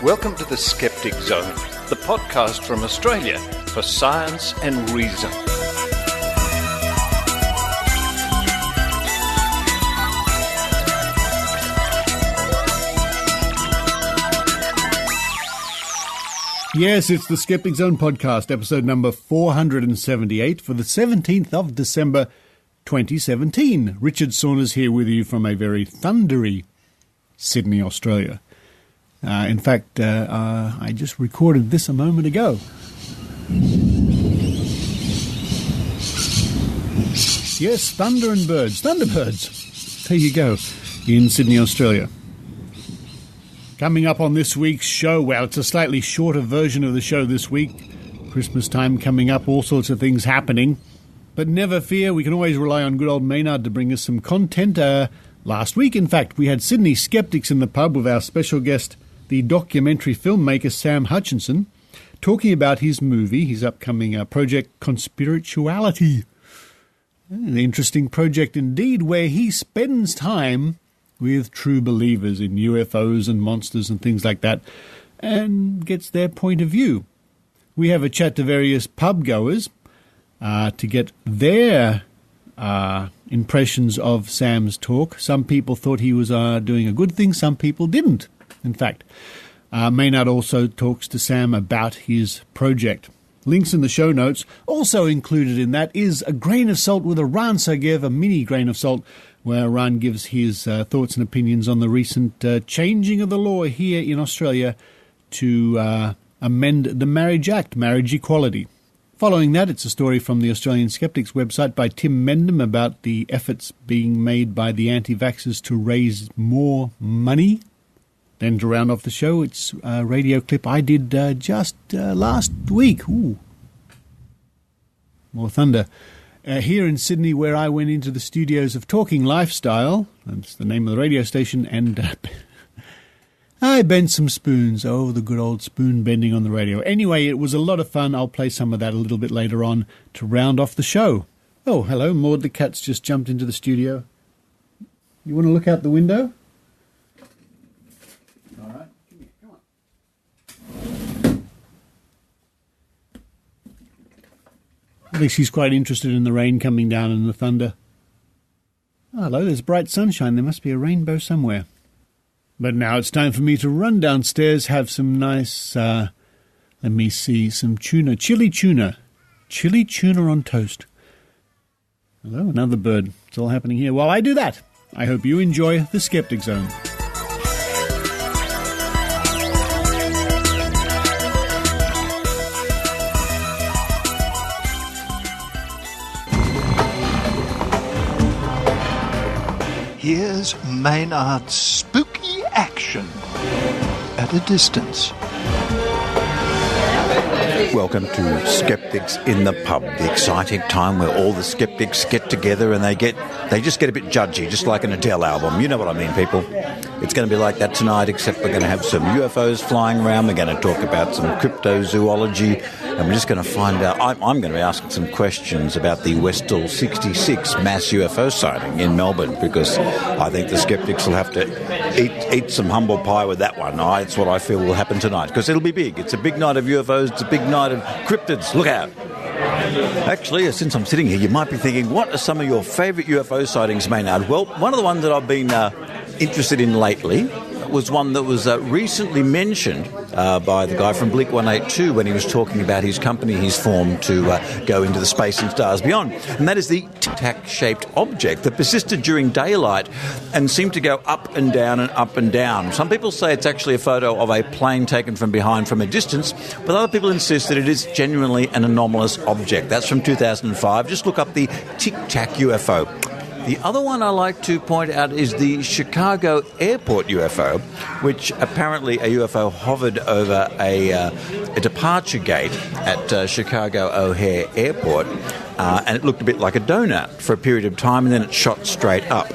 Welcome to the Skeptic Zone, the podcast from Australia for science and reason. Yes, it's the Skeptic Zone podcast, episode number 478 for the 17th of December 2017. Richard Saunders here with you from a very thundery Sydney, Australia. In fact, I just recorded this a moment ago. Yes, thunder and birds. Thunderbirds. There you go, in Sydney, Australia. Coming up on this week's show, well, it's a slightly shorter version of the show this week. Christmas time coming up, all sorts of things happening. But never fear, we can always rely on good old Maynard to bring us some content. Last week, in fact, we had Sydney Skeptics in the pub with our special guest, the documentary filmmaker Sam Hutchinson, talking about his movie, his upcoming project Conspirituality. An interesting project indeed, where he spends time with true believers in UFOs and monsters and things like that, and gets their point of view. We have a chat to various pub goers to get their impressions of Sam's talk. Some people thought he was doing a good thing, some people didn't. In fact, Maynard also talks to Sam about his project. Links in the show notes. Also included in that is a grain of salt with Eran Segev, a mini grain of salt, where Eran gives his thoughts and opinions on the recent changing of the law here in Australia to amend the Marriage Act, marriage equality. Following that, it's a story from the Australian Skeptics website by Tim Mendham about the efforts being made by the anti-vaxxers to raise more money. Then to round off the show, it's a radio clip I did just last week. Ooh, more thunder. Here in Sydney, where I went into the studios of Talking Lifestyle, that's the name of the radio station, and I bent some spoons. Oh, the good old spoon bending on the radio. Anyway, it was a lot of fun. I'll play some of that a little bit later on to round off the show. Oh, hello, Maud the cat's just jumped into the studio. You want to look out the window? All right, come here, come on. I think she's quite interested in the rain coming down and the thunder. Oh, hello, there's bright sunshine. There must be a rainbow somewhere. But now it's time for me to run downstairs, have some nice, let me see, some tuna, chili tuna on toast. Hello, another bird. It's all happening here. While I do that, I hope you enjoy the Skeptic Zone. Here's Maynard's spooky action at a distance. Welcome to Skeptics in the Pub, the exciting time where all the skeptics get together and they just get a bit judgy, just like an Adele album. You know what I mean, people. It's going to be like that tonight, except we're going to have some UFOs flying around. We're going to talk about some cryptozoology, and we're just going to find out. I'm going to be asking some questions about the Westall 66 mass UFO sighting in Melbourne, because I think the skeptics will have to eat some humble pie with that one. It's what I feel will happen tonight, because it'll be big. It's a big night of UFOs. It's a big night of cryptids. Look out. Actually, since I'm sitting here, you might be thinking, what are some of your favourite UFO sightings, Maynard? Well, one of the ones that I've been interested in lately was one that was recently mentioned by the guy from Blink 182 when he was talking about his company he's formed to go into the space and stars beyond. And that is the tic-tac-shaped object that persisted during daylight and seemed to go up and down and up and down. Some people say it's actually a photo of a plane taken from behind from a distance, but other people insist that it is genuinely an anomalous object. That's from 2005. Just look up the tic-tac UFO. The other one I like to point out is the Chicago airport UFO, which apparently a UFO hovered over a departure gate at Chicago O'Hare Airport, and it looked a bit like a donut for a period of time, and then it shot straight up.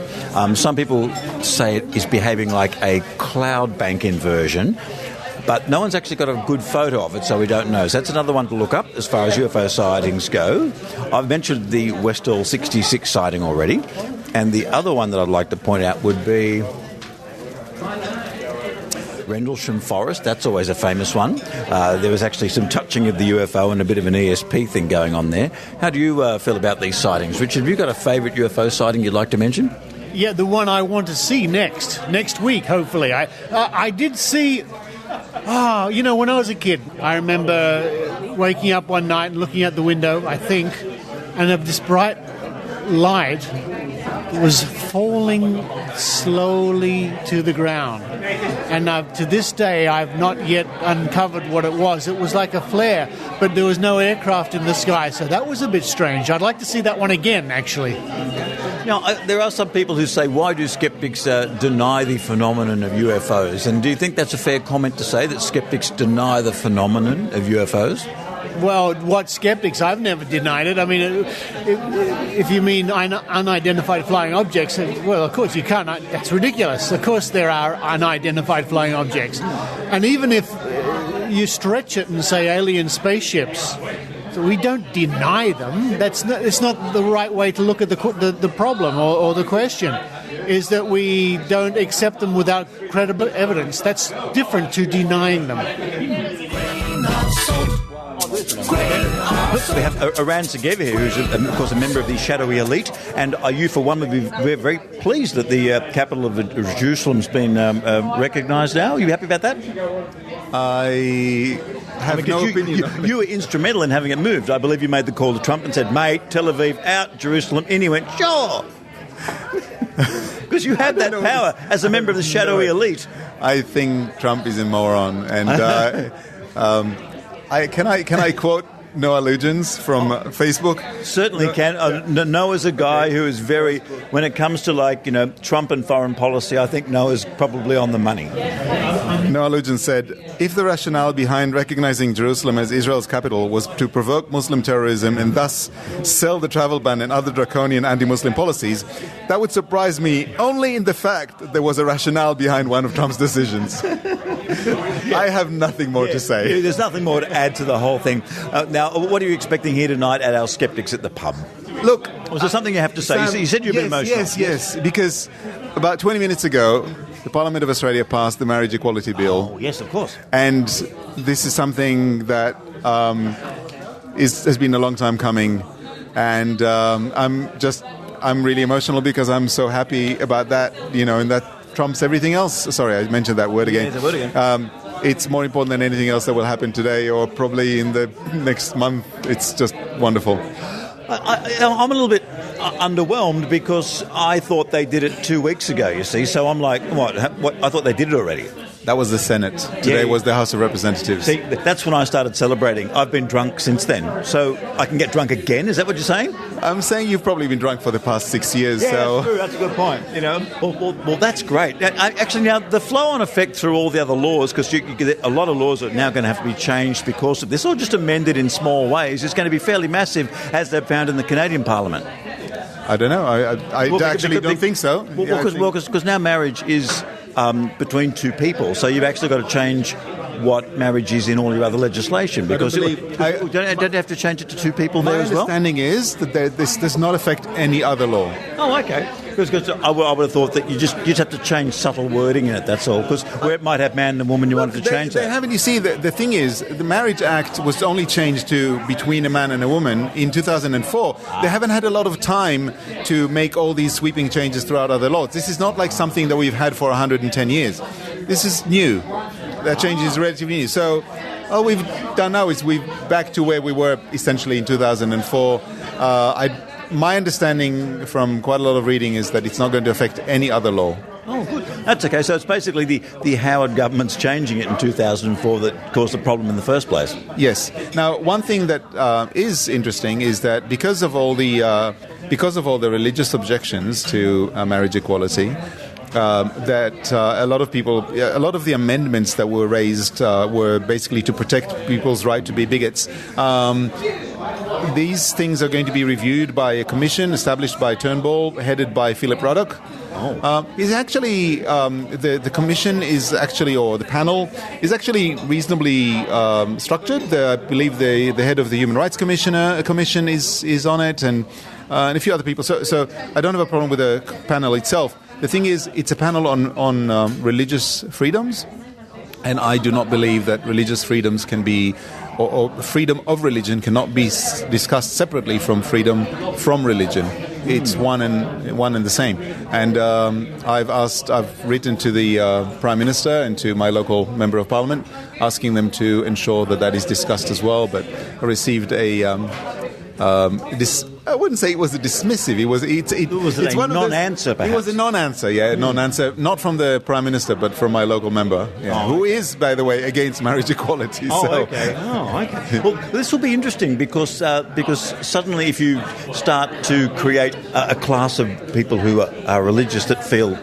Some people say it is behaving like a cloud bank inversion, but no one's actually got a good photo of it, so we don't know. So that's another one to look up as far as UFO sightings go. I've mentioned the Westall 66 sighting already, and the other one that I'd like to point out would be Rendlesham Forest, that's always a famous one. There was actually some touching of the UFO and a bit of an ESP thing going on there. How do you feel about these sightings? Richard, have you got a favourite UFO sighting you'd like to mention? Yeah, the one I want to see next week, hopefully. I did see, when I was a kid, I remember waking up one night and looking out the window, I think, and this bright light was falling slowly to the ground. And to this day, I've not yet uncovered what it was. It was like a flare, but there was no aircraft in the sky, so that was a bit strange. I'd like to see that one again, actually. Now, there are some people who say, why do skeptics deny the phenomenon of UFOs? And do you think that's a fair comment to say, that skeptics deny the phenomenon of UFOs? Well, what skeptics? I've never denied it. I mean, if you mean unidentified flying objects, well, of course you can't. That's ridiculous. Of course there are unidentified flying objects. And even if you stretch it and say alien spaceships, we don't deny them. It's not the right way to look at the problem or the question, is that we don't accept them without credible evidence. That's different to denying them. We have Eran Segev here, who's, of course, a member of the shadowy elite. And are you, for one, we're very pleased that the capital of Jerusalem's been recognised now. Are you happy about that? I have no opinion. You were instrumental in having it moved. I believe you made the call to Trump and said, mate, Tel Aviv out, Jerusalem. And he went, sure. Because you had that power as a member of the shadowy elite. I think Trump is a moron. And can I quote Noah Lugens from Facebook? Certainly can. Noah's a guy who is very, when it comes to Trump and foreign policy, I think Noah's probably on the money. Noah Lugens said, if the rationale behind recognizing Jerusalem as Israel's capital was to provoke Muslim terrorism and thus sell the travel ban and other draconian anti-Muslim policies, that would surprise me only in the fact that there was a rationale behind one of Trump's decisions. I have nothing more to say. There's nothing more to add to the whole thing. Now, what are you expecting here tonight at our Skeptics at the pub? Look, was there something you have to say? Sam, you said you've been emotional. Yes, because about 20 minutes ago, the Parliament of Australia passed the Marriage Equality Bill. Oh, yes, of course. And this is something that has been a long time coming. And I'm really emotional because I'm so happy about that, and that trumps everything else. Sorry, I mentioned that word again. Yeah, the word again. It's more important than anything else that will happen today or probably in the next month. It's just wonderful. I'm a little bit underwhelmed because I thought they did it 2 weeks ago, you see. So I'm like, what? I thought they did it already. That was the Senate. Today was the House of Representatives. See, that's when I started celebrating. I've been drunk since then. So I can get drunk again? Is that what you're saying? I'm saying you've probably been drunk for the past 6 years. Yeah, so. That's true. That's a good point. Well, that's great. Actually, now, the flow-on effect through all the other laws, because a lot of laws are now going to have to be changed because of this, or just amended in small ways, is going to be fairly massive, as they've found in the Canadian Parliament. I don't know. I actually don't think so. Because now marriage is between two people, so you've actually got to change what marriage is in all your other legislation, because don't you have to change it to two people there as well? My understanding is that this does not affect any other law. Oh, okay. Because I would have thought that you just have to change subtle wording in it, that's all. Because where it might have man and woman, you wanted to change that. Haven't you see, the thing is, the Marriage Act was only changed to between a man and a woman in 2004. They haven't had a lot of time to make all these sweeping changes throughout other laws. This is not like something that we've had for 110 years. This is new. That change is relatively new. So all we've done now is we're back to where we were essentially in 2004. My understanding from quite a lot of reading is that it's not going to affect any other law. Oh, good. That's okay. So it's basically the Howard government's changing it in 2004 that caused the problem in the first place. Yes. Now, one thing that is interesting is that because of all the religious objections to marriage equality, that a lot of the amendments that were raised were basically to protect people's right to be bigots. These things are going to be reviewed by a commission established by Turnbull, headed by Philip Ruddock. Is actually the commission is actually, or the panel is actually reasonably structured. I believe the head of the Human Rights Commission is on it, and a few other people. So I don't have a problem with the panel itself. The thing is, it's a panel on religious freedoms. And I do not believe that religious freedoms can be, or freedom of religion cannot be discussed separately from freedom from religion. It's one and the same. And I've written to the Prime Minister and to my local Member of Parliament, asking them to ensure that is discussed as well. But I received I wouldn't say it was a dismissive. It was a non-answer, perhaps. It was a non-answer, non-answer, not from the Prime Minister, but from my local member, who is, by the way, against marriage equality. Okay. Well, this will be interesting because suddenly, if you start to create a class of people who are religious that feel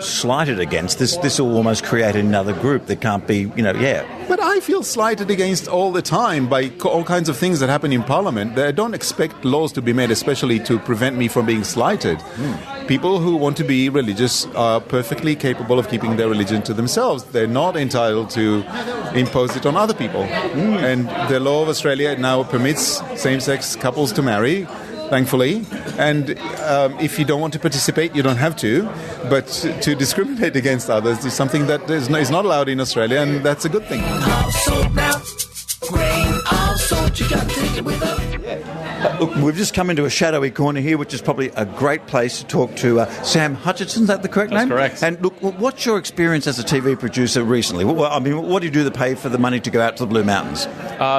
slighted against this will almost create another group. There can't be, But I feel slighted against all the time by all kinds of things that happen in Parliament. I don't expect laws to be made especially to prevent me from being slighted. People who want to be religious are perfectly capable of keeping their religion to themselves. They're not entitled to impose it on other people. And the law of Australia now permits same-sex couples to marry, thankfully. And if you don't want to participate, you don't have to. But to discriminate against others is something that is not allowed in Australia, and that's a good thing. Look, we've just come into a shadowy corner here, which is probably a great place to talk to Sam Hutchinson. Is that the correct name? That's correct. And look, what's your experience as a TV producer recently? What do you do to pay for the money to go out to the Blue Mountains?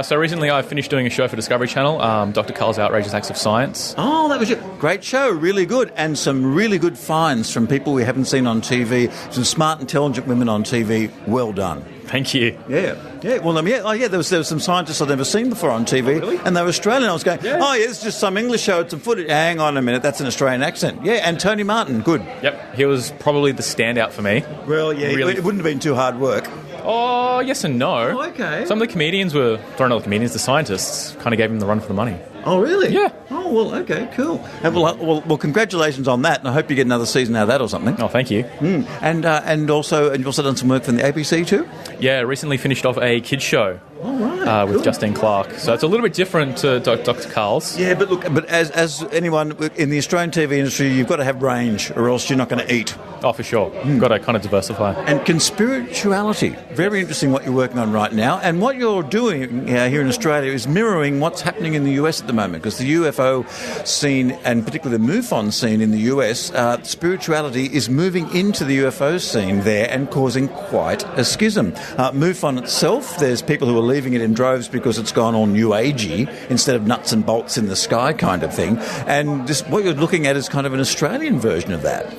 So recently I finished doing a show for Discovery Channel, Dr. Carl's Outrageous Acts of Science. Oh, that was it. Great show, really good. And some really good finds from people we haven't seen on TV, some smart, intelligent women on TV. Well done. Thank you. Yeah. Well, there was some scientists I'd never seen before on TV, really? And they were Australian. I was going, it's just some English show, it's some footage. Hang on a minute, that's an Australian accent. Yeah, and Tony Martin, good. Yep, he was probably the standout for me. Well, yeah, really. It wouldn't have been too hard work. Oh, yes and no. Oh, okay. Some of the comedians the scientists kind of gave him the run for the money. Oh, really? Yeah. Oh, well, okay, cool. And well, congratulations on that, and I hope you get another season out of that or something. Oh, thank you. And also, you've also done some work for the ABC too? Yeah, recently finished off a kids show. All right, with Justine Clark. So it's a little bit different to Dr. Carl's. Yeah, but as anyone in the Australian TV industry, you've got to have range, or else you're not going to eat. Oh, for sure. Got to kind of diversify. And Conspirituality, very interesting what you're working on right now. And what you're doing here in Australia is mirroring what's happening in the US at the moment, because the UFO scene, and particularly the MUFON scene in the US, spirituality is moving into the UFO scene there and causing quite a schism. MUFON itself, there's people who are leaving it in droves because it's gone all new agey instead of nuts and bolts in the sky kind of thing. And what you're looking at is kind of an Australian version of that.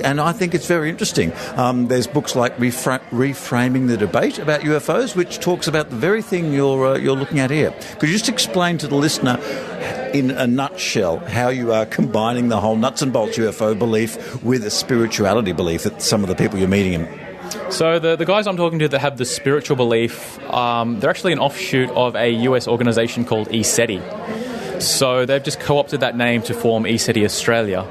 And I think it's very interesting. There's books like Reframing the Debate about UFOs, which talks about the very thing you're looking at here. Could you just explain to the listener in a nutshell how you are combining the whole nuts and bolts UFO belief with a spirituality belief that some of the people you're meeting So the guys I'm talking to that have the spiritual belief, they're actually an offshoot of a US organisation called ESETI. So they've just co-opted that name to form ESETI Australia.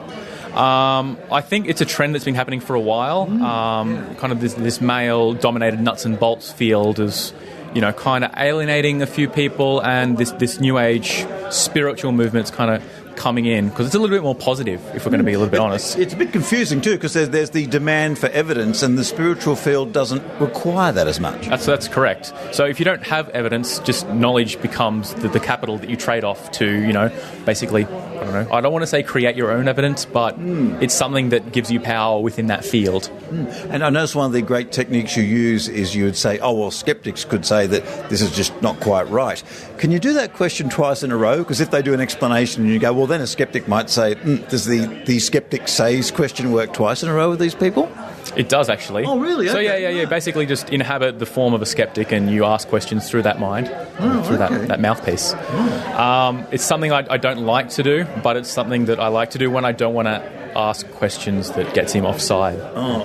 I think it's a trend that's been happening for a while. Kind of this male-dominated nuts and bolts field is, kind of alienating a few people, and this new age spiritual movement's kind of coming in because it's a little bit more positive, if we're going to be a little bit honest. It's a bit confusing too, because there's the demand for evidence, and the spiritual field doesn't require that as much. That's correct. So if you don't have evidence, just knowledge becomes the capital that you trade off to, basically, I don't want to say create your own evidence, but it's something that gives you power within that field. And I notice one of the great techniques you use is you would say, skeptics could say that this is just not quite right. Can you do that question twice in a row? Because if they do an explanation and you go, well, then a skeptic might say, does the skeptic says question work twice in a row with these people? It does, actually. Oh, really? So, okay. yeah. Basically just inhabit the form of a skeptic and you ask questions through that mind, through that mouthpiece. It's something I don't like to do, but it's something that I like to do when I don't want to ask questions that gets him offside,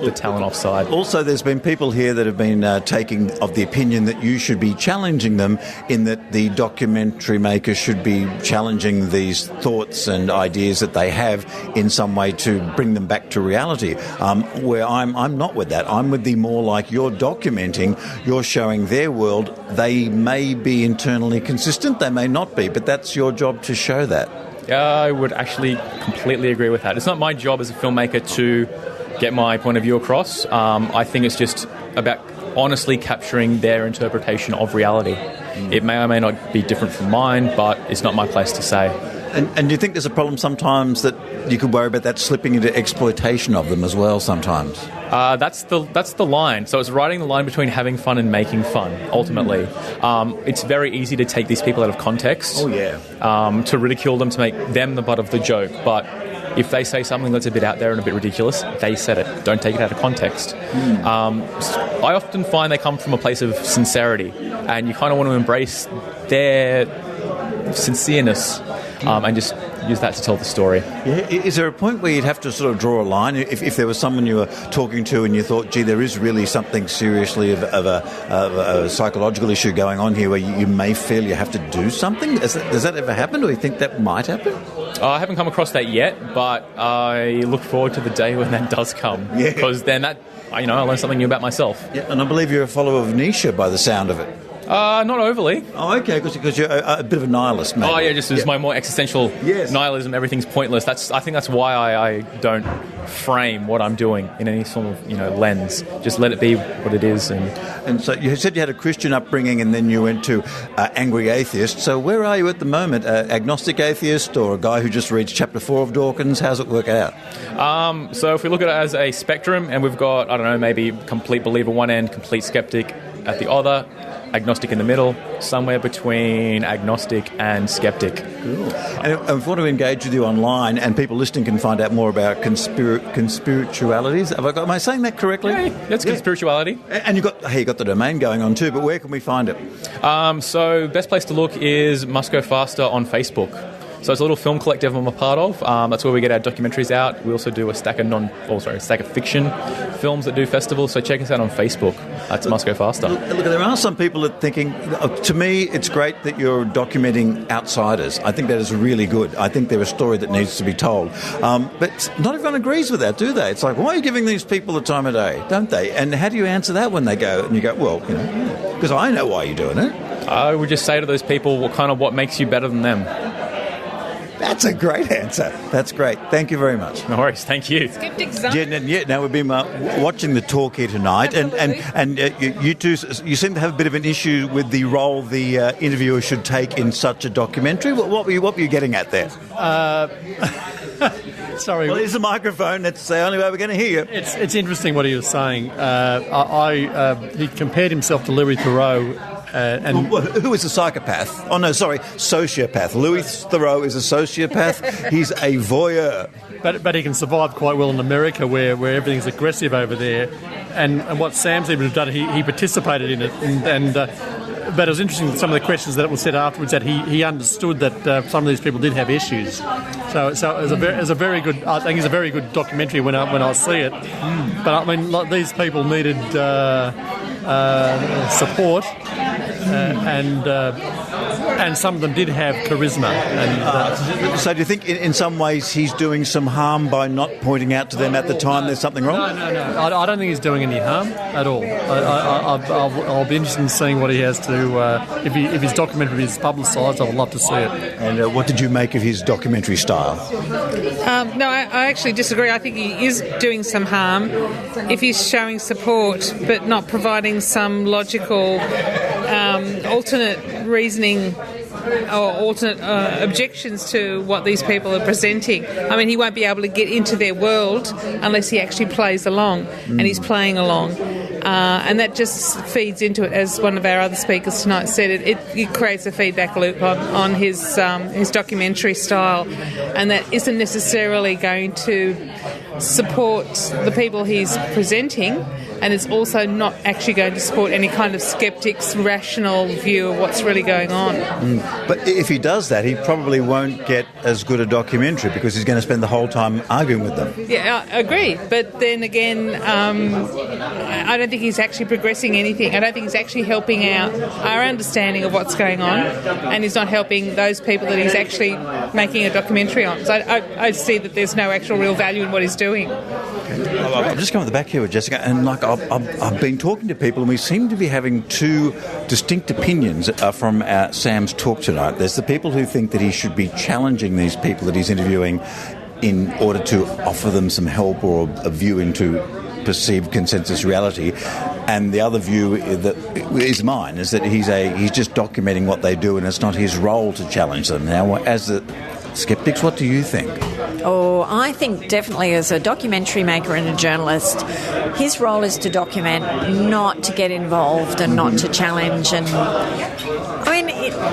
the talent offside. Also, there's been people here that have been taking of the opinion that you should be challenging them, in that the documentary makers should be challenging these thoughts and ideas that they have in some way to bring them back to reality. Where I'm not with that. I'm with the more like you're documenting, you're showing their world. They may be internally consistent, they may not be, but that's your job to show that. I would actually completely agree with that. It's not my job as a filmmaker to get my point of view across. I think it's just about honestly capturing their interpretation of reality. It may or may not be different from mine, but it's not my place to say. And do you think there's a problem sometimes that you could worry about that slipping into exploitation of them as well sometimes? That's the line. So it's riding the line between having fun and making fun, ultimately. It's very easy to take these people out of context. Oh, yeah. To ridicule them, to make them the butt of the joke. But if they say something that's a bit out there and a bit ridiculous, they said it. Don't take it out of context. I often find they come from a place of sincerity, and you kind of want to embrace their sincereness and just use that to tell the story. Yeah. Is there a point where you'd have to sort of draw a line? If there was someone you were talking to and you thought, gee, there is really something seriously of a psychological issue going on here where you may feel you have to do something? Does that ever happen? Or do you think that might happen? I haven't come across that yet, but I look forward to the day when that does come. Yeah. Because then I learn something new about myself. Yeah, and I believe you're a follower of Nietzsche by the sound of it. Not overly. Oh, okay, because you're a bit of a nihilist, maybe. Oh, yeah, just as my more existential nihilism, everything's pointless. I think that's why I don't frame what I'm doing in any sort of lens. Just let it be what it is. And so you said you had a Christian upbringing and then you went to angry atheist. So where are you at the moment? Agnostic atheist or a guy who just reads chapter 4 of Dawkins? How's it work out? So if we look at it as a spectrum, and we've got, maybe complete believer one end, complete skeptic at the other, agnostic in the middle, somewhere between agnostic and skeptic. Cool. And if I want to engage with you online, and people listening can find out more about conspiritualities. Am I saying that correctly? Yeah, that's Conspirituality. And you got the domain going on too, but where can we find it? So best place to look is Must Go Faster on Facebook. So it's a little film collective I'm a part of. That's where we get our documentaries out. We also do a stack of fiction films that do festivals. So check us out on Facebook. That's Must Go Faster. Look, there are some people that are thinking, to me, it's great that you're documenting outsiders. I think that is really good. I think they're a story that needs to be told. But not everyone agrees with that, do they? It's like, why are you giving these people the time of day, don't they? And how do you answer that when they go, and you go, well, because I know why you're doing it. I would just say to those people, what makes you better than them? That's a great answer. That's great. Thank you very much. No worries. Thank you. Skeptic Zone. Yeah, now we've been watching the talk here tonight, and you two, you seem to have a bit of an issue with the role the interviewer should take in such a documentary. What were you getting at there? Sorry. Well, here's the microphone. That's the only way we're going to hear you. It's interesting what he was saying. He compared himself to Louis Theroux. Who is a psychopath? Oh, no, sorry, sociopath. Louis Theroux is a sociopath. He's a voyeur. But he can survive quite well in America where everything's aggressive over there. And what Sam seemed to have done, he participated in it. But it was interesting, some of the questions that were said afterwards, that he understood that some of these people did have issues. So it was a very good, I think it's a very good documentary when I see it. But I mean, these people needed support, and some of them did have charisma. So do you think in some ways he's doing some harm by not pointing out to them at the time there's something wrong? No. I don't think he's doing any harm at all. I'll be interested in seeing what he has to, if his documentary is publicised, I would love to see it. And what did you make of his documentary style? No, I actually disagree. I think he is doing some harm if he's showing support but not providing some logical alternate reasoning or alternate objections to what these people are presenting. I mean, he won't be able to get into their world unless he actually plays along, and he's playing along. And that just feeds into it, as one of our other speakers tonight said. It creates a feedback loop on his documentary style, and that isn't necessarily going to support the people he's presenting, and it's also not actually going to support any kind of skeptic's rational view of what's really going on. But if he does that, he probably won't get as good a documentary because he's going to spend the whole time arguing with them. Yeah, I agree. But then again, I don't think he's actually progressing anything. I don't think he's actually helping out our understanding of what's going on, and he's not helping those people that he's actually making a documentary on. So I see that there's no actual real value in what he's doing. I'm just coming at the back here with Jessica, and I've been talking to people, and we seem to be having two distinct opinions from Sam's talk tonight. There's the people who think that he should be challenging these people that he's interviewing in order to offer them some help or a view into perceived consensus reality. And the other view that is mine is that he's just documenting what they do, and it's not his role to challenge them. Now, as the skeptics, what do you think? Oh, I think definitely as a documentary maker and a journalist, his role is to document, not to get involved and not to challenge. And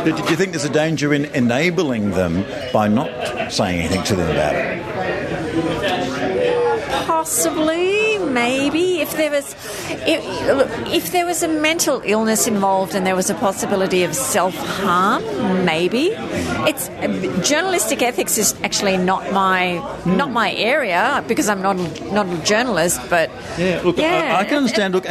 Do you think there's a danger in enabling them by not saying anything to them about it? Possibly, maybe. If there was a mental illness involved and there was a possibility of self-harm, maybe. Journalistic ethics is actually not my area because I'm not a journalist. But I can understand. Look,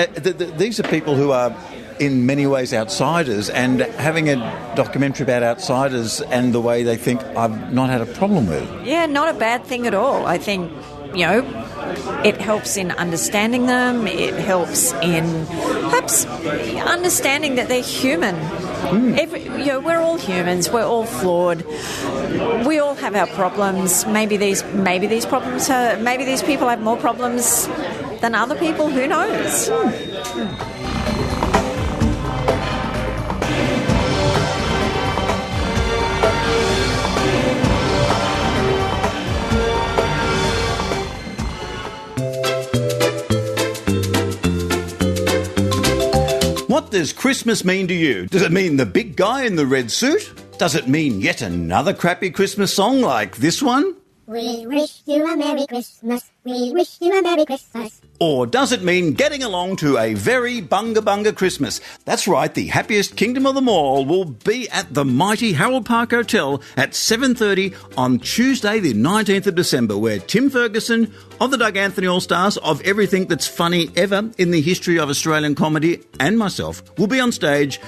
these are people who are in many ways outsiders, and having a documentary about outsiders and the way they think, I've not had a problem with. Yeah, not a bad thing at all. I think, it helps in understanding them. It helps in perhaps understanding that they're human. We're all humans. We're all flawed. We all have our problems. Maybe these problems maybe these people have more problems than other people. Who knows? What does Christmas mean to you? Does it mean the big guy in the red suit? Does it mean yet another crappy Christmas song like this one? We wish you a Merry Christmas. We wish you a Merry Christmas. Or does it mean getting along to a very bunga Christmas? That's right, the happiest kingdom of them all will be at the mighty Harold Park Hotel at 7:30 on Tuesday the 19th of December, where Tim Ferguson of the Doug Anthony All-Stars, of everything that's funny ever in the history of Australian comedy, and myself will be on stage.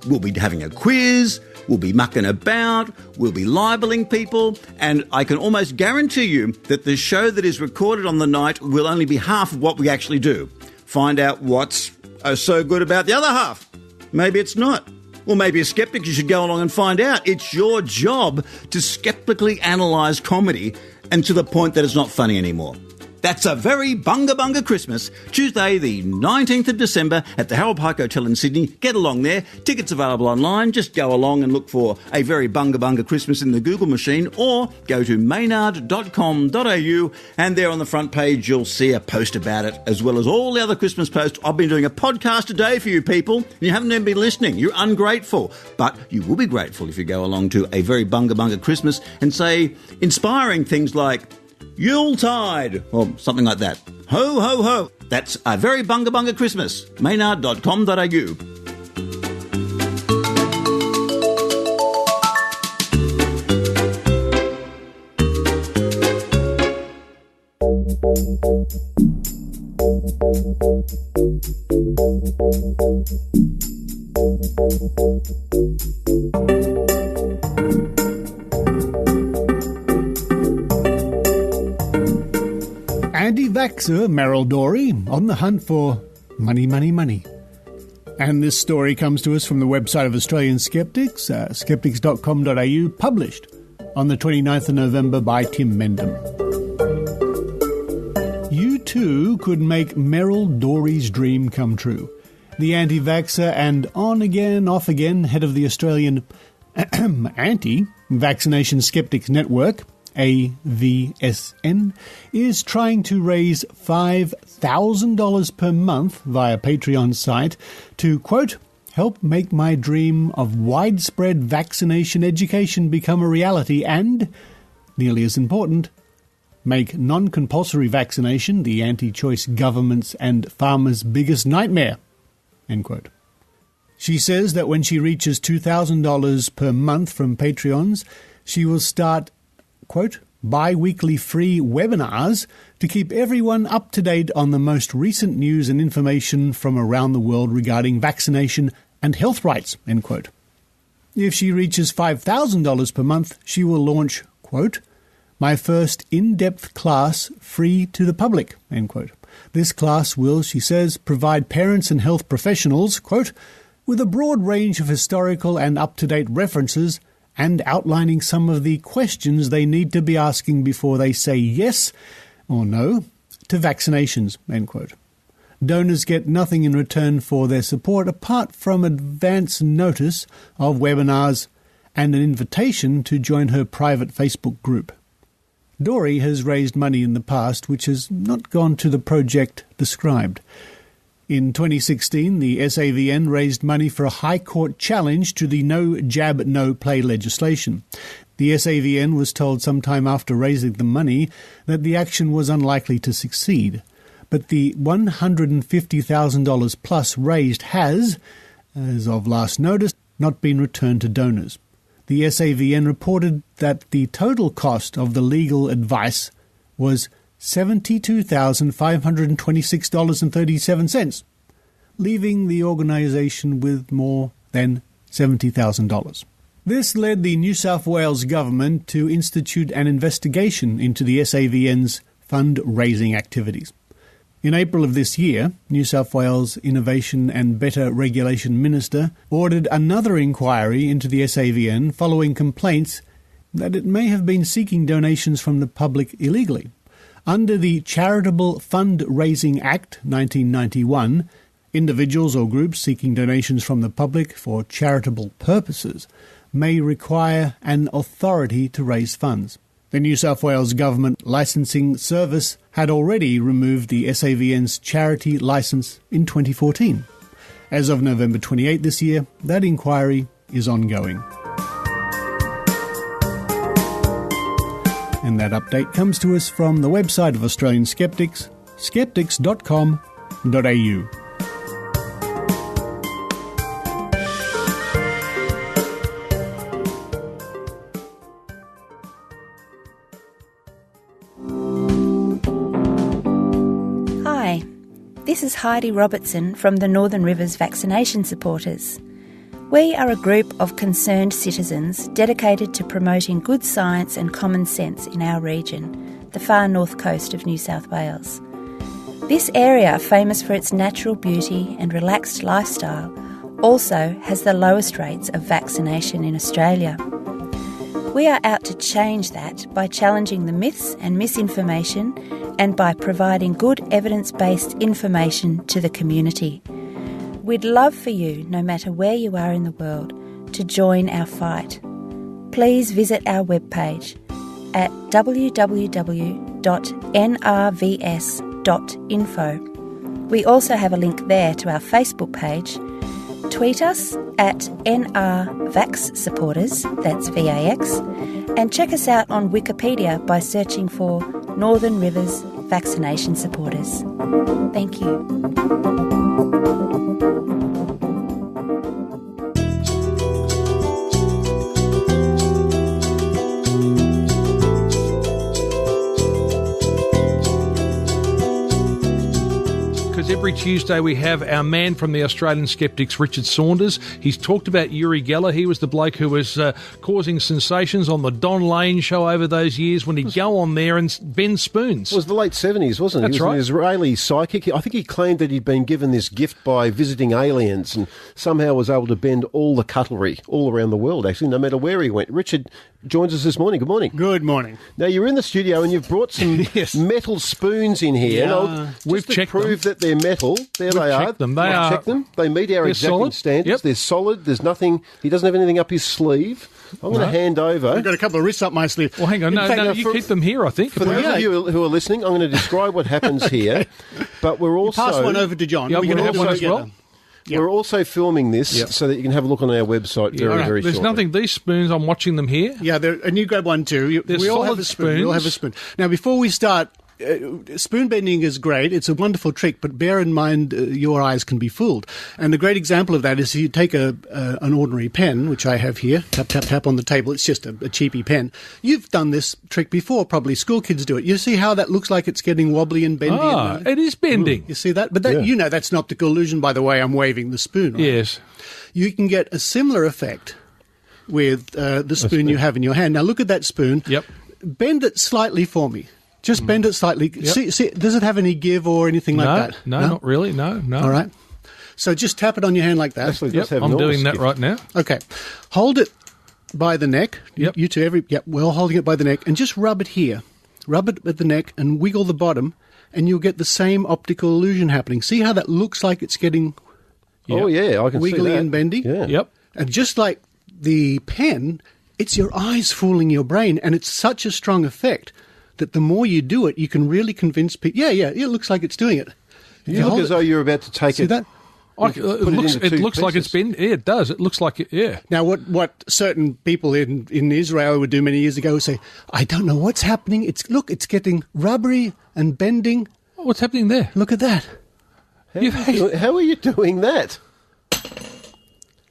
We'll be having a quiz, we'll be mucking about, we'll be libelling people, and I can almost guarantee you that the show that is recorded on the night will only be half of what we actually do. Find out what's so good about the other half. Maybe it's not. Or maybe a skeptic, you should go along and find out. It's your job to skeptically analyse comedy, and to the point that it's not funny anymore. That's a very bunga Christmas, Tuesday the 19th of December at the Harold Park Hotel in Sydney. Get along there. Tickets available online. Just go along and look for a very bunga Christmas in the Google machine, or go to Mayanrd.com.au, and there on the front page you'll see a post about it, as well as all the other Christmas posts. I've been doing a podcast a day for you people, and you haven't even been listening. You're ungrateful. But you will be grateful if you go along to a very bunga Christmas and say inspiring things like Yuletide, or something like that. Ho, ho, ho. That's a very bunga Christmas. Maynard.com.au. Anti-vaxxer Meryl Dorey on the hunt for money. And this story comes to us from the website of Australian Skeptics, skeptics.com.au, published on the 29th of November by Tim Mendham. You too could make Meryl Dorey's dream come true. The anti-vaxxer and on-again, off-again head of the Australian Anti-Vaccination-skeptics Network, AVSN, is trying to raise $5,000 per month via Patreon site to, quote, help make my dream of widespread vaccination education become a reality and, nearly as important, make non-compulsory vaccination the anti-choice government's and pharma's biggest nightmare, end quote. She says that when she reaches $2,000 per month from Patreons, she will start, quote, bi-weekly free webinars to keep everyone up to date on the most recent news and information from around the world regarding vaccination and health rights, end quote. If she reaches $5,000 per month, she will launch, quote, my first in-depth class free to the public, end quote. This class will, she says, provide parents and health professionals, quote, with a broad range of historical and up-to-date references and outlining some of the questions they need to be asking before they say yes or no to vaccinations, end quote. Donors get nothing in return for their support apart from advance notice of webinars and an invitation to join her private Facebook group. Dory has raised money in the past which has not gone to the project described. In 2016, the SAVN raised money for a High Court challenge to the No Jab, No Play legislation. The SAVN was told sometime after raising the money that the action was unlikely to succeed. But the $150,000 plus raised has, as of last notice, not been returned to donors. The SAVN reported that the total cost of the legal advice was $72,526.37, leaving the organisation with more than $70,000. This led the New South Wales government to institute an investigation into the SAVN's fund-raising activities. In April of this year, New South Wales Innovation and Better Regulation Minister ordered another inquiry into the SAVN following complaints that it may have been seeking donations from the public illegally. Under the Charitable Fund-Raising Act 1991, individuals or groups seeking donations from the public for charitable purposes may require an authority to raise funds. The New South Wales Government Licensing Service had already removed the SAVN's charity licence in 2014. As of November 28 this year, that inquiry is ongoing. And that update comes to us from the website of Australian Skeptics, skeptics.com.au. This is Heidi Robertson from the Northern Rivers Vaccination Supporters. We are a group of concerned citizens dedicated to promoting good science and common sense in our region, the far north coast of New South Wales. This area, famous for its natural beauty and relaxed lifestyle, also has the lowest rates of vaccination in Australia. We are out to change that by challenging the myths and misinformation and by providing good evidence-based information to the community. We'd love for you, no matter where you are in the world, to join our fight. Please visit our webpage at www.nrvs.info. We also have a link there to our Facebook page. Tweet us at NRVaxSupporters, that's VAX, and check us out on Wikipedia by searching for Northern Rivers Vaccination Supporters. Thank you. Every Tuesday we have our man from the Australian Skeptics, Richard Saunders. He's talked about Uri Geller. He was the bloke who was causing sensations on the Don Lane show over those years when he'd go on there and bend spoons. It was the late 70s, wasn't it? That's he was right. an Israeli psychic. I think he claimed that he'd been given this gift by visiting aliens and somehow was able to bend all the cutlery all around the world, actually, no matter where he went. Richard joins us this morning. Good morning. Good morning. Now, you're in the studio and you've brought some metal spoons in here. Yeah. We've to checked prove them. that they're metal. There they are. Checked them. We've checked them. They meet our exacting solid. standards. Yep. They're solid. There's nothing. He doesn't have anything up his sleeve. I'm going to hand over. I've got a couple of wrists up my sleeve. Well, hang on. No, you keep them here, I think. For those of you who are listening, I'm going to describe what happens here. But we're also... Pass one over to John. Yeah, we can have one as well. Yep. We're also filming this so that you can have a look on our website very shortly. There's nothing. These spoons, I'm watching them here. Yeah, and you grab one too. They're we all have solid a spoon. We all have a spoon. Now, before we start, spoon bending is great. It's a wonderful trick, but bear in mind your eyes can be fooled. And a great example of that is you take an ordinary pen, which I have here, tap, tap, tap on the table. It's just a cheapy pen. You've done this trick before, probably. School kids do it. You see how that looks like it's getting wobbly and bendy? It is bending. You see that? But you know that's an optical illusion by the way I'm waving the spoon. Right? Yes. You can get a similar effect with the spoon you have in your hand. Now look at that spoon. Yep. Bend it slightly for me. Just bend it slightly. Yep. See, does it have any give or anything like that? No, not really. No. All right. So just tap it on your hand like that. Actually, I'm doing that right now. Okay. Hold it by the neck. Yep. You two, we're all holding it by the neck. And just rub it here. Rub it at the neck and wiggle the bottom. and you'll get the same optical illusion happening. See how that looks like it's getting Oh, yeah, I can see wiggly that. and bendy? Yeah. Yep. And just like the pen, it's your eyes fooling your brain, and it's such a strong effect that the more you do it, you can really convince people, it looks like it's doing it. You look as though you're about to take See it. that? It looks like it's been. Yeah, it does. It looks like it. Yeah. Now, what certain people in Israel would do many years ago would say, I don't know what's happening. It's getting rubbery and bending. What's happening there? Look at that. How are you doing that?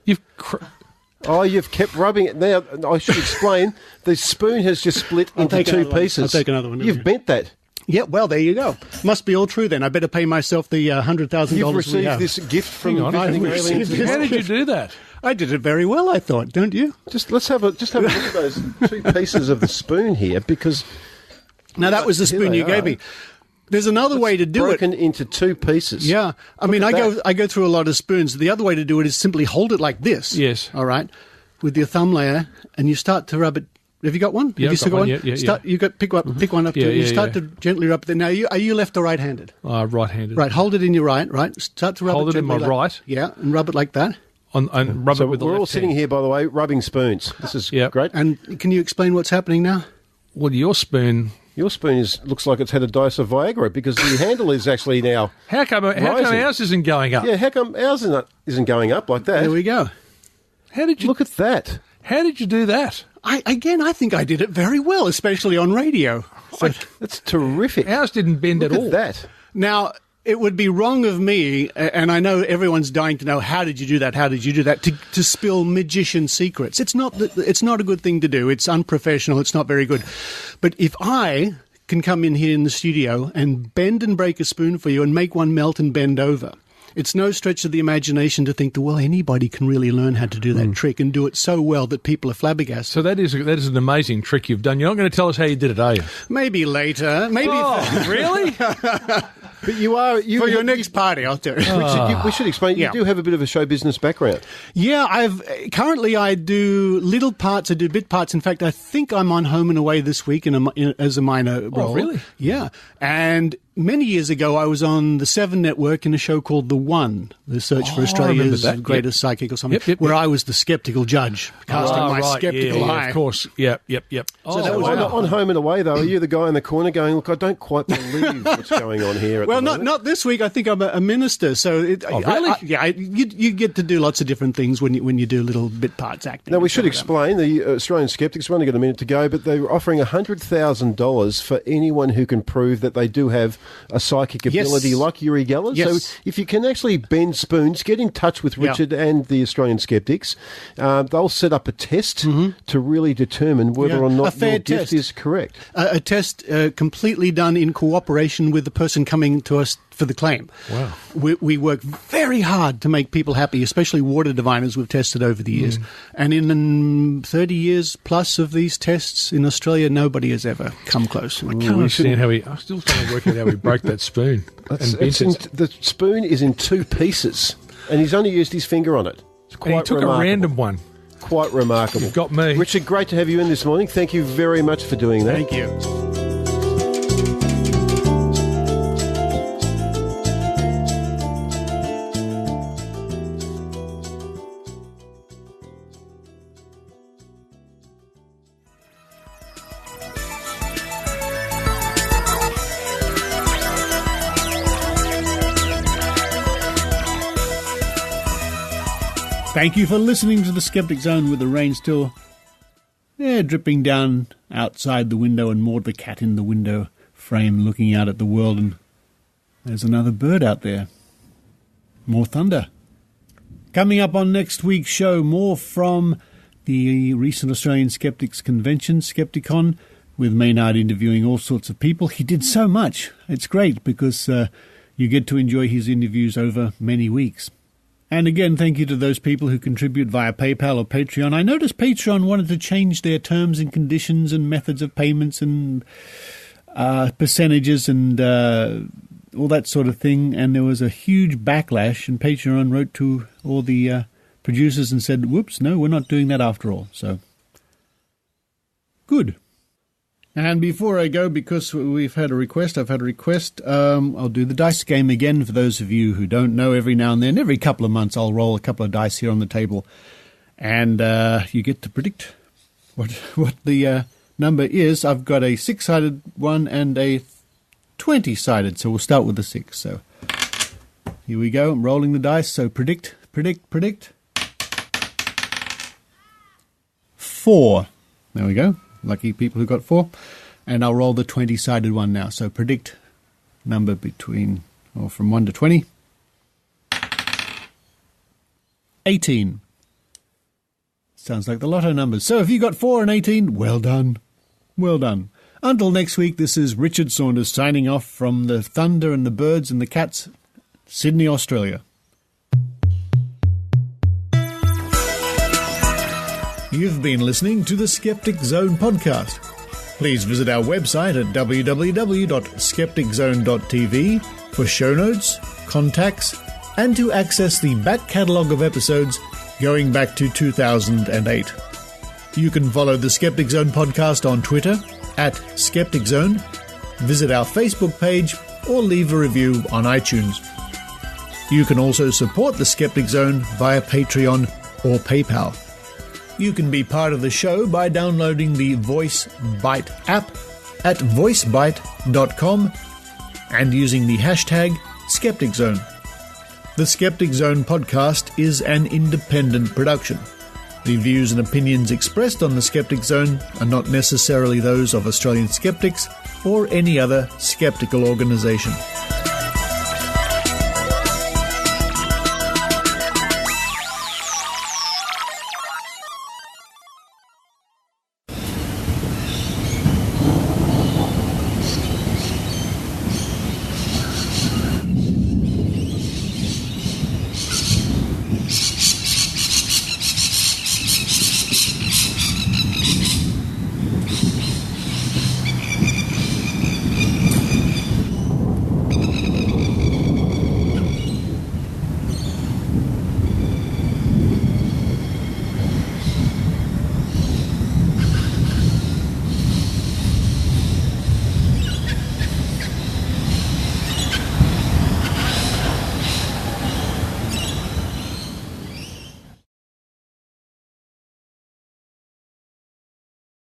You've kept rubbing it. Now, I should explain, the spoon has just split into two pieces. I'll take another one. You've bent that. Yeah, well, there you go. Must be all true then. I better pay myself the $100,000. You've received this gift from visiting aliens. How did you do that? I did it very well, I thought, don't you? Let's have a look at those two pieces of the spoon here, because now that was the spoon you gave me. There's another way to do broken into two pieces. Yeah, I mean, I go through a lot of spoons. The other way to do it is simply hold it like this. Yes. All right, with your thumb layer, and you start to rub it. Have you got one? Yeah, Have you still got one? Yeah. You got pick one up. You start to gently rub it. Now, are you left or right-handed? Right-handed. Right. Hold it in your right. Start to rub it. Hold it in my right. Yeah, and rub it like that. And rub it with the we're all left sitting hand. here, by the way, rubbing spoons. This is great. And can you explain what's happening now? Well, your spoon looks like it's had a dose of Viagra, because the handle is actually now. How come ours isn't going up? Yeah, how come ours isn't going up like that? There we go. How did you look at that? How did you do that? I think I did it very well, especially on radio. That's terrific. Ours didn't bend at all. Look at that. Now, it would be wrong of me, and I know everyone's dying to know, how did you do that? How did you do that? To spill magician secrets. It's not a good thing to do. It's unprofessional. It's not very good. But if I can come in here in the studio and bend and break a spoon for you and make one melt and bend over, it's no stretch of the imagination to think that, well, anybody can really learn how to do that trick and do it so well that people are flabbergasted. So that is an amazing trick you've done. You're not going to tell us how you did it, are you? Maybe later. Maybe. Oh, really? But for your next party, I'll do it. We should explain. You do have a bit of a show business background. Yeah, I do little parts. I do bit parts. In fact, I think I'm on Home and Away this week as a minor role. Oh, really? Yeah, and many years ago, I was on the 7 Network in a show called The One, the search for Australia's greatest psychic or something, where I was the skeptical judge, casting my skeptical eye. Of course. Yep. So that was on Home and Away, though. Are you the guy in the corner going, look, I don't quite believe what's going on here? Well, not this week. I think I'm a minister. So really? You get to do lots of different things when you do little bit parts acting. Now, we should explain, the Australian Skeptics, we've only got a minute to go, but they're offering $100,000 for anyone who can prove that they do have a psychic ability like Uri Geller. Yes. So if you can actually bend spoons, get in touch with Richard and the Australian Skeptics. They'll set up a test to really determine whether or not your gift is correct. A test completely done in cooperation with the person coming to us for the claim. Wow. We work very hard to make people happy, especially water diviners we've tested over the years. And in 30 years plus of these tests in Australia, nobody has ever come close. I can't understand how I'm still trying to work out how we broke that spoon. The spoon is in two pieces, and he's only used his finger on it. It's quite and he took remarkable. a random one. Quite remarkable. You've got me. Richard, great to have you in this morning. Thank you very much for doing that. Thank you. Thank you for listening to the Skeptic Zone, with the rain still dripping down outside the window and Maud the cat in the window frame looking out at the world, and there's another bird out there. More thunder. Coming up on next week's show, more from the recent Australian Skeptics Convention, Skepticon, with Maynard interviewing all sorts of people. He did so much. It's great because you get to enjoy his interviews over many weeks. And again, thank you to those people who contribute via PayPal or Patreon. I noticed Patreon wanted to change their terms and conditions and methods of payments and percentages and all that sort of thing, and there was a huge backlash, and Patreon wrote to all the producers and said, whoops, no, we're not doing that after all. So, good. And before I go, because I've had a request, I'll do the dice game again. For those of you who don't know, every now and then, every couple of months, I'll roll a couple of dice here on the table. And you get to predict what the number is. I've got a 6-sided one and a 20-sided, so we'll start with the 6. So here we go. I'm rolling the dice. So predict. 4. There we go. Lucky people who got 4. And I'll roll the 20-sided one now. So predict number from 1 to 20. 18. Sounds like the lotto numbers. So if you got 4 and 18, well done. Well done. Until next week, this is Richard Saunders signing off from the Thunder and the Birds and the Cats, Sydney, Australia. You've been listening to the Skeptic Zone podcast. Please visit our website at www.skepticzone.tv for show notes, contacts, and to access the back catalogue of episodes going back to 2008. You can follow the Skeptic Zone podcast on Twitter at Skeptic Zone, visit our Facebook page, or leave a review on iTunes. You can also support the Skeptic Zone via Patreon or PayPal. You can be part of the show by downloading the Voice Byte app at voicebyte.com and using the hashtag Skeptic Zone. The Skeptic Zone podcast is an independent production. The views and opinions expressed on the Skeptic Zone are not necessarily those of Australian skeptics or any other skeptical organisation.